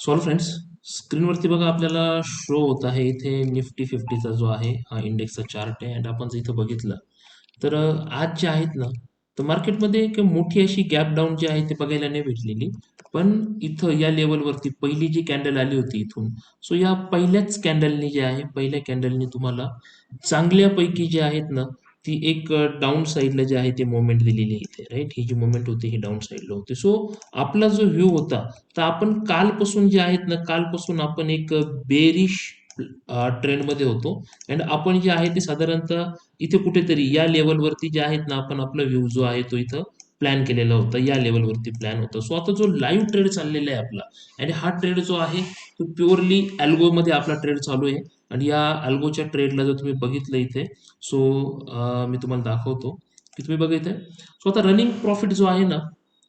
Solve friends. स्क्रीनवरती बघा आपल्याला show होत आहे इथे निफ्टी 50चा जो आहे हा इंडेक्सचा चार्ट आहे. आणि आपण जर इथं बघितलं तर आज जे आहेत ना, तर मार्केटमध्ये एक मोठी अशी गॅप डाऊन जी आहे ते बघायला नाही भेटलेली. पण इथं या लेवलवरती पहिली जी कॅन्डल आली होती इथून, सो या पहिल्याच कॅन्डलनी जे आहे पहिल्या कॅन्डलनी तुम्हाला चांगल्यापैकी जे आहेत ना, ती एक डाऊन साईडला जे आहे ते मोमेंट दिलेली आहे इथे, राईट. ही जी मोमेंट होती ही डाऊन साईडला होती. सो आपला जो व्ह्यू होता, तर आपण कालपासून जे आहेत ना, कालपासून आपण एक बेरिश ट्रेंडमध्ये होतो. अँड आपण जे आहे ते साधारणतः इथे कुठेतरी या लेवलवरती जे आहेत ना, आपण आपला व्ह्यू जो आहे तो इथं प्लॅन केलेला होता, या लेवलवरती प्लॅन होता. सो आता जो लाईव्ह ट्रेड चाललेला आहे आपला, आणि हा ट्रेड जो आहे तो प्युअरली अल्गोमध्ये आपला ट्रेड चालू आहे. आणि या अल्गोच्या ट्रेडला जर तुम्ही बघितलं इथे, सो मी तुम्हाला दाखवतो की तुम्ही बघा इथे. सो आता रनिंग प्रॉफिट जो आहे ना,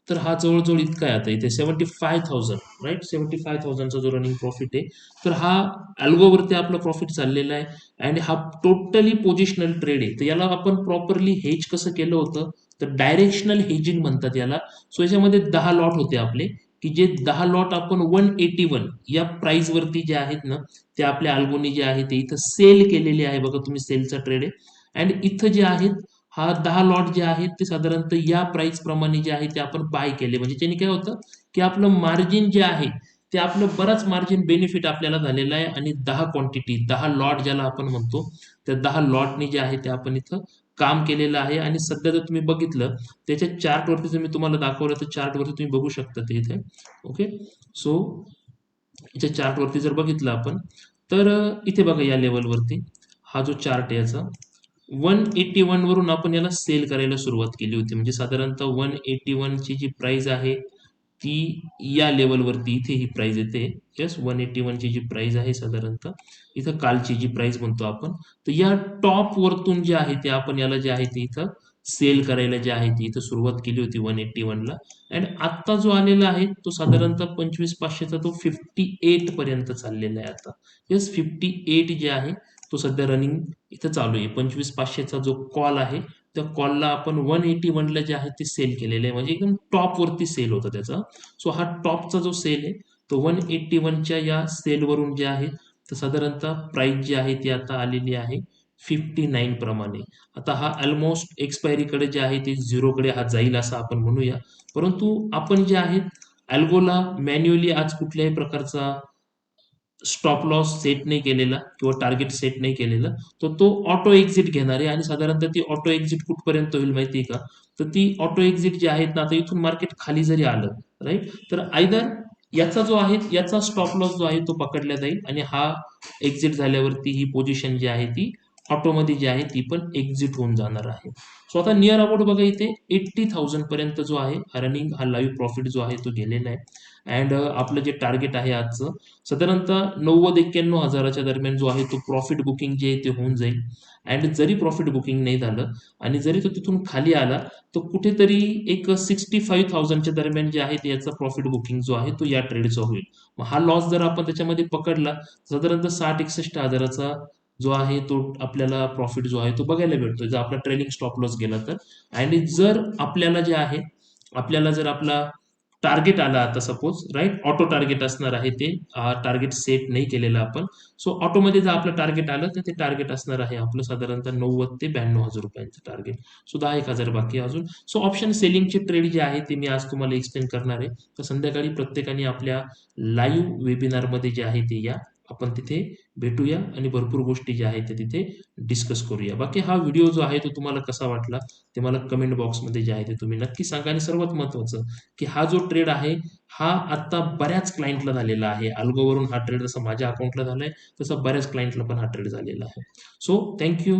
तर हा जवळजवळ इतका आहे आता इथे 75,000, राईट. 75,000चा जो रनिंग प्रॉफिट आहे, तर हा अल्गोवरती आपला प्रॉफिट चाललेला आहे. आणि हा टोटली पोझिशनल ट्रेड आहे. तर याला आपण प्रॉपरली हेज कसं केलं होतं, तर डायरेक्शनल हेजिंग म्हणतात याला. सो याच्यामध्ये 10 लॉट होते आपले, की जे 10 लॉट आपण 181 या प्राइस वरती जे आहेत ना, ते आपल्या अल्गोनी जे आहे ते इथं सेल केलेले आहे. बघा तुम्ही, सेलचा ट्रेड आहे. आणि इथं जे आहेत, हा 10 लॉट जे आहेत ते साधारणतः या प्राइस प्रमाणे जे आहे ते आपण बाय केले. म्हणजे त्यांनी काय होतं, की आपलं मार्जिन जे आहे ते आपलं बराच मार्जिन बेनिफिट आपल्याला झालेलं आहे. आणि 10 क्वांटिटी 10 लॉट ज्याला आपण म्हणतो, त्या 10 लॉटनी जे आहे ते आपण इथं काम केलेलं आहे. आणि सध्या जर तुम्ही बघितलं त्याच्या चार्टवरती, जर मी तुम्हाला दाखवलं तर चार्टवरती तुम्ही बघू शकता ते इथे. ओके. सो याच्या चार्टवरती जर बघितलं आपण, तर इथे बघा या लेवलवरती हा जो चार्ट आहे याचा 181 वरून आपण याला सेल करायला सुरुवात केली होती. म्हणजे साधारणतः 181 ची जी प्राइस आहे ती या लेवलवरती इथे ही प्राइस येते. येस, 181 ची जी प्राइस आहे साधारणतः इथं कालची जी प्राइस म्हणतो आपण, तर या टॉप वरतून जे आहे ते आपण याला जे आहे ते इथं सेल करायला जे आहे ती इथं सुरुवात केली होती 181 ला. आणि आत्ता जो आलेला आहे तो साधारणतः 25,500चा तो 58 पर्यंत चाललेला आहे आता. येस, 58 जे आहे तो सध्या रनिंग इथं चालू आहे. 25,500चा जो कॉल आहे, त्या कॉलला आपण 181ला जे आहे ते सेल केलेलं आहे. म्हणजे एकदम टॉपवरती सेल होता त्याचा. सो हा टॉपचा जो सेल आहे तो 181च्या या सेलवरून जे आहे, तर साधारणतः प्राइस जी आहे ती आता आलेली आहे 59 प्रमाणे. आता हा ऑलमोस्ट एक्सपायरीकडे जे आहे ते झिरोकडे हा जाईल असं आपण म्हणूया. परंतु आपण जे आहे अल्गोला मॅन्युअली आज कुठल्याही प्रकारचा स्टॉप लॉस सेट नाही केलेला किंवा टार्गेट सेट नाही केलेलं, तर तो ऑटो एक्झिट घेणार आहे. आणि साधारणतः ती ऑटो एक्झिट कुठपर्यंत होईल माहिती आहे का, तर ती ऑटो एक्झिट जी आहेत ना, आता इथून मार्केट खाली जरी आलं, राईट, तर आयदर याचा जो आहे याचा स्टॉप लॉस जो आहे तो पकडला जाईल, आणि हा एक्झिट झाल्यावरती ही पोझिशन जी आहे ती ऑटोमध्ये जी आहे ती पण एक्झिट होऊन जाणार आहे. सो आता नियर अबाउट बघा इथे 80,000 पर्यंत जो आहे हा रनिंग हा लाईव्ह प्रॉफिट जो आहे तो गेलेला आहे. अँड आपलं जे टार्गेट आहे आजचं साधारणतः 90-91 हजाराच्या दरम्यान जो आहे तो प्रॉफिट बुकिंग जे आहे ते होऊन जाईल. अँड जरी प्रॉफिट बुकिंग नाही झालं आणि जरी तो तिथून खाली आला, तर कुठेतरी एक 65,000च्या दरम्यान जे आहे ते याचा प्रॉफिट बुकिंग जो आहे तो या ट्रेडचा होईल. मग हा लॉस जर आपण त्याच्यामध्ये पकडला, साधारणतः 60-61 हजाराचा जो आहे तो आपल्याला प्रॉफिट जो आहे तो बघायला भेटतो, जर आपला ट्रेलिंग स्टॉप लॉस गेला तर. आणि जर आपल्याला जे आहे, आपल्याला जर आपला टार्गेट आला आता सपोज, राईट, ऑटो टार्गेट असणार आहे ते, टार्गेट सेट नाही केलेलं आपण. सो ऑटोमध्ये जर आपलं टार्गेट आलं तर ते टार्गेट असणार आहे आपलं साधारणतः 90 ते 92 हजार रुपयांचं टार्गेट. सो 10-1 हजार बाकी अजून. सो ऑप्शन सेलिंगचे ट्रेड जे आहे ते मी आज तुम्हाला एक्सप्लेन करणार आहे. तर संध्याकाळी प्रत्येकाने आपल्या लाईव्ह वेबिनारमध्ये जे आहे ते या, आपण तिथे भेटूया आणि भरपूर गोष्टी ज्या आहेत त्या तिथे डिस्कस करूया. बाकी हा व्हिडिओ जो आहे तो तुम्हाला कसा वाटला ते मला कमेंट बॉक्समध्ये जे आहे ते तुम्ही नक्की सांगा. आणि सर्वात महत्त्वाचं, की हा जो ट्रेड आहे हा आता बऱ्याच क्लायंटला झालेला आहे. अल्गोवरून हा ट्रेड जसा माझ्या अकाउंटला झालाय, तसा बऱ्याच क्लायंटला पण हा ट्रेड झालेला आहे. So thank you.